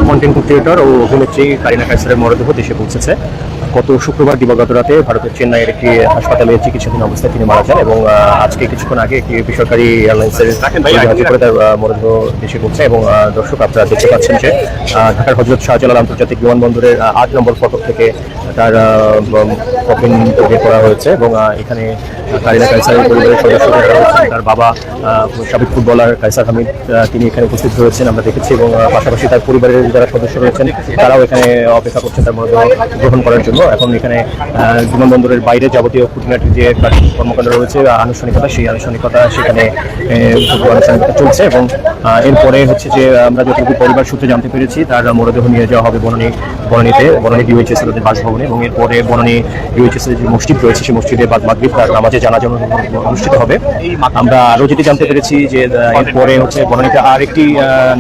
Content creator ও অভিনেত্রী কারিনা কাইসারের মরদেহ দেশে পৌঁছেছে। গত শুক্রবার দিবাগত রাতে ভারতের চেন্নাইয়ের একটি হাসপাতালে চিকিৎসাধীন অবস্থায় তিনি মারা যান এবং আজকে কিছুক্ষণ আগে একটি বেসরকারি এয়ারলাইন্সের জাহাজে করে তার মরদেহ দেশে পৌঁছে। এবং দর্শক, আপনারা দেখতে পাচ্ছেন যে ঢাকার হযরত শাহজালাল আন্তর্জাতিক বিমানবন্দরের 8 নম্বর ফটক থেকে তার কফিন বের করা হয়েছে। এবং এখানে কারিনা কাইসারের পরিবারের সদস্যরা যারা রয়েছেন, তার বাবা সাবেক ফুটবলার কাইসার হামিদ, তিনি এখানে উপস্থিত হয়েছেন আমরা দেখেছি। এবং পাশাপাশি তার পরিবারের যারা সদস্য রয়েছেন তারাও এখানে অপেক্ষা করছেন তার মরদেহ গ্রহণ করার জন্য। এখন এখানে বিমানবন্দরের বাইরে যাবতীয় খুঁটিনাটি যে কর্মকাণ্ড রয়েছে, আনুষ্ঠানিকতা, সেই আনুষ্ঠানিকতা সেখানে আনুষ্ঠানিকতা চলছে। এবং এরপরে হচ্ছে যে আমরা যতটুকু পরিবার সূত্রে জানতে পেরেছি, তার মরদেহ নিয়ে যাওয়া হবে বনানী ডিওএইচএস এর বাসভবনে। এবং এরপরে বনানী ডিওএইচএস এর যে মসজিদ রয়েছে, সেই মসজিদে বাদ মাগরিব তার নামাজে জানাজা অনুষ্ঠিত হবে। আমরা আরও যেটি জানতে পেরেছি যে এরপরে হচ্ছে বনানীতে আরেকটি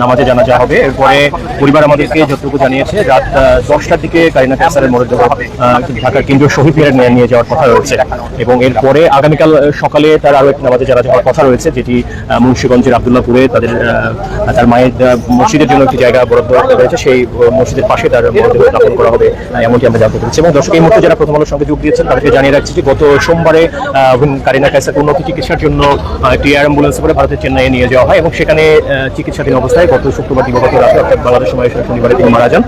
নামাজে জানাজা হবে। এরপরে পরিবার আমাদেরকে যতটুকু জানিয়েছে, রাত 10টার দিকে কারিনা কাইসারের মরদেহ ঢাকার কেন্দ্রীয় শহীদ মিনারে নিয়ে যাওয়ার কথা রয়েছে। এবং এরপরে আগামীকাল সকালে তার আরও একটি নামাজে জানাজা হওয়ার কথা রয়েছে, যেটি মুন্সিগঞ্জের আব্দুল্লাহপুরে তার মায়ের মসজিদের জন্য একটি জায়গা বরাদ্দ রয়েছে, সেই মসজিদের পাশে তার মরদেহ স্থাপন করা হবে, এমনটি আমরা জানতে পেরেছি। এবং দর্শক, এই মুহূর্তে যারা প্রথম আলোর সঙ্গে যোগ দিয়েছেন তাদেরকে জানিয়ে রাখছি যে গত সোমবারে কারিনা কাইসারকে উন্নত চিকিৎসার জন্য একটি এয়ার অ্যাম্বুলেন্সে করে ভারতের চেন্নাইয়ে নিয়ে যাওয়া হয়। এবং সেখানে চিকিৎসাধীন অবস্থায় গত শুক্রবার দিবাগত রাতে অর্থাৎ বাংলাদেশ সময় শনিবারে তিনি মারা যান।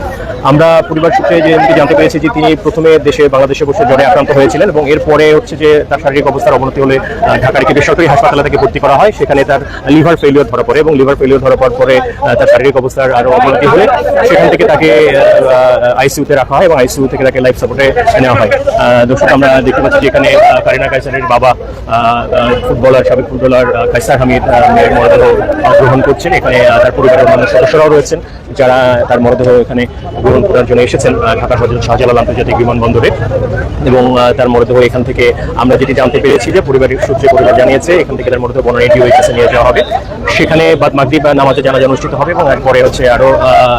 আমরা পরিবার সূত্রে জানতে পেরেছি যে তিনি প্রথমে বাংলাদেশে বসে জ্বরে আক্রান্ত হয়েছিলেন এবং এরপরে হচ্ছে যে তার শারীরিক অবস্থার অবনতি হলে ঢাকার একটি বেসরকারি হাসপাতালে তাকে ভর্তি করা হয়। সেখানে তার লিভার ফেলিওর ধরা পড়ে এবং লিভার ফেলিওর ধরা পড়ার পরে তার শারীরিক অবস্থার আরও অবনতি হলে সেখান থেকে তাকে আইসিইউতে রাখা হয় এবং আইসিইউ থেকে তাকে লাইফ সাপোর্টে নেওয়া হয়। দর্শক, আমরা দেখতে পাচ্ছি যে এখানে কারিনা কাইসারের বাবা সাবেক ফুটবলার কাইসার হামিদ মরদেহ গ্রহণ করছেন। এখানে তার পরিবারের অন্যান্য সদস্যরাও রয়েছেন যারা তার মরদেহ এখানে গ্রহণ করার জন্য এসেছেন ঢাকার হযরত শাহজালাল আন্তর্জাতিক বিমানবন্দরে। এবং তার মরদেহ এখান থেকে আমরা যেটি জানতে পেরেছি যে পরিবারের সূত্রে পরিবার জানিয়েছে, এখান থেকে তার মরদেহ বনানী ডিওএইচএসে নিয়ে যাওয়া হবে। সেখানে বাদ মাগরিব নামাজে জানাজা অনুষ্ঠিত হবে এবং এরপরে হচ্ছে আরও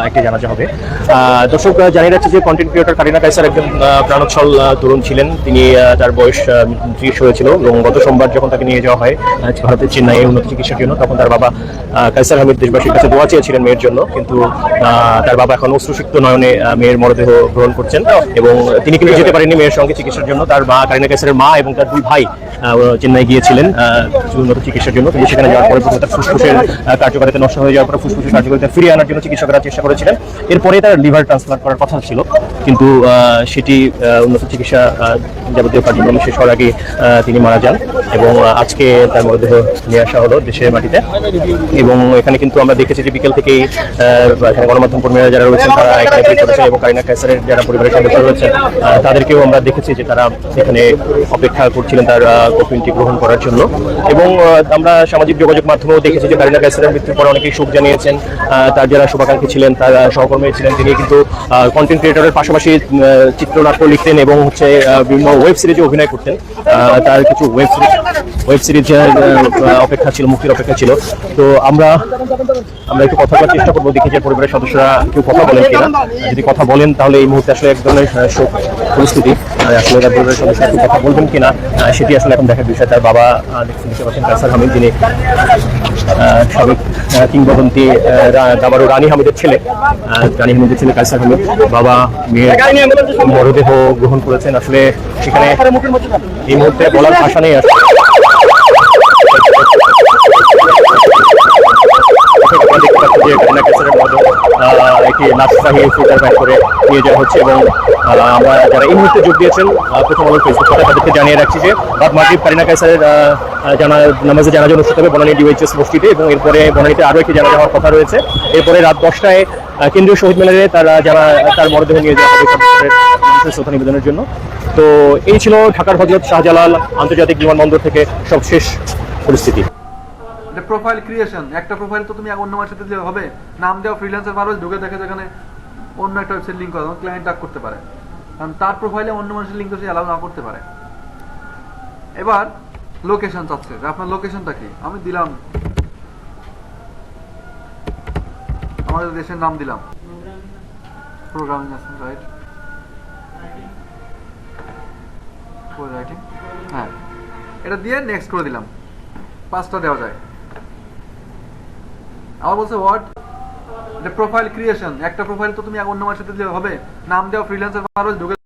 একটি জানাজা হবে। দর্শক, জানিয়ে রাখছি যে কন্টেন্ট ক্রিয়েটর কারিনা কাইসার একজন প্রাণোচ্ছল তরুণ ছিলেন। তিনি তার বয়স 30 হয়েছিল এবং গত সোমবার যখন তাকে নিয়ে যাওয়া হয় ভারতের চেন্নাইয়ে উন্নত চিকিৎসার জন্য, তখন তার বাবা কাইসার হামিদ দেশবাসীর কাছে দোয়া চেয়েছিলেন মেয়ের জন্য। কিন্তু তার বাবা এখন অশ্রুসিক্ত নয়নে মেয়ের মরদেহ গ্রহণ করছেন এবং তিনি কিন্তু যেতে পারেননি মেয়ের সঙ্গে চিকিৎসার জন্য। তার মা, কারিনা কাইসারের মা এবং তার 2 ভাই চেন্নাই গিয়েছিলেন উন্নত চিকিৎসার জন্য। কিন্তু সেখানে যাওয়ার পরে তার ফুসফুসের কার্যকারিতা নষ্ট হয়ে যাওয়ার পরে ফুসফুসের কার্যকারিতা ফিরিয়ে আনার জন্য চিকিৎসকরা চেষ্টা করেছিলেন। এরপরে তার লিভার ট্রান্সপ্লান্ট করার কথা ছিল, কিন্তু সেটি উন্নত চিকিৎসা যাবতীয় কার্যক্রম শেষ হওয়ার আগে তিনি মারা যান। এবং আজকে তার মরদেহ নিয়ে আসা হলো দেশের মাটিতে। এবং এখানে কিন্তু আমরা দেখেছি যে বিকেল থেকেই এখানে গণমাধ্যম কর্মীরা যারা রয়েছেন তারা এখানে ভিড় করেছেন এবং কারিনা কাইসারের যারা পরিবারের সদস্য রয়েছেন তাদেরকেও আমরা দেখেছি যে তারা এখানে অপেক্ষা করছিলেন তার কফিনটি গ্রহণ করার জন্য। এবং আমরা সামাজিক যোগাযোগ মাধ্যমেও দেখেছি যে কারিনা কাইসারের মৃত্যুর পর অনেকেই শোক জানিয়েছেন। তার যারা শুভাকাঙ্ক্ষী ছিলেন, তার সহকর্মী ছিলেন, তিনি কিন্তু কন্টেন্ট ক্রিয়েটরের পাশাপাশি চিত্রনাট্য লিখতেন এবং হচ্ছে বিভিন্ন ওয়েব সিরিজে অভিনয় করতেন। তার কিছু ওয়েব সিরিজ অপেক্ষা ছিল, মুক্তির অপেক্ষা ছিল। তো আমরা একটু কথা বলার চেষ্টা করবো, দেখি যে পরিবারের সদস্যরা কেউ কথা বলেন কিনা। যদি কথা বলেন তাহলে এই মুহূর্তে আসলে এক ধরনের শোক পরিস্থিতি, আসলে তার পরিবারের সদস্যরা একটু কথা বলবেন কিনা সেটি আসলে এখন দেখার বিষয়। তার বাবা দেখতে পাচ্ছেন কাইসার হামিদ, যিনি সাবেক কিংবদন্তি দাবারু রানী হামিদের ছেলে কাইসার হামিদ। বাবা মেয়ের মরদেহ গ্রহণ করেছেন। আসলে সেখানে এই মুহূর্তে বলার ভাষা নেই। একটি লাশবাহী ফিল্টার ব্যাগ করে নিয়ে যাওয়া হচ্ছে। এবং আমরা যারা এই মুহূর্তে যোগ দিয়েছেন প্রথম আলোর ফেসবুক থেকে, তাদেরকে জানিয়ে রাখছি যে বাদ মাগরিব কারিনা কাইসারের নামাজে জানাজা অনুষ্ঠিত হবে বনানী ডিওএইচএস মসজিদে। এবং এরপরে বনানীতে আরও একটি জানাজা হওয়ার কথা রয়েছে। এরপরে রাত 10টায় কেন্দ্রীয় শহীদ মিনারে তার মরদেহ নিয়ে যাওয়া হবে শ্রদ্ধা নিবেদনের জন্য। তো এই ছিল ঢাকার হযরত শাহজালাল আন্তর্জাতিক বিমানবন্দর থেকে সবশেষ পরিস্থিতি। প্রোফাইল ক্রিয়েশন, একটা প্রোফাইল তো তুমি অন্য মানুষের সাথে দিলে হবে, নাম দেওয়া ফ্রিল্যান্সার মানুষ ঢুকে দেখে যেখানে অন্য একটা ওয়েবসাইট লিঙ্ক করা, ক্লায়েন্ট টাক করতে পারে, কারণ তার প্রোফাইলে অন্য মানুষের লিঙ্ক সে অ্যালাউ না করতে পারে। এবার লোকেশন চাচ্ছে, আপনার লোকেশনটা কি? আমি দিলাম আমাদের দেশের নাম দিলাম, প্রোগ্রামিং আছেন, রাইট? রাইটিং, হ্যাঁ, এটা দিয়ে নেক্সট করে দিলাম। 5টা দেওয়া যায়। আবার বলছে হোয়াট প্রোফাইল ক্রিয়েশন, একটা প্রোফাইল তো তুমি অন্য মানুষের সাথে দিলে হবে, নাম দেওয়া ফ্রিল্যান্সার মানুষ ঢুকে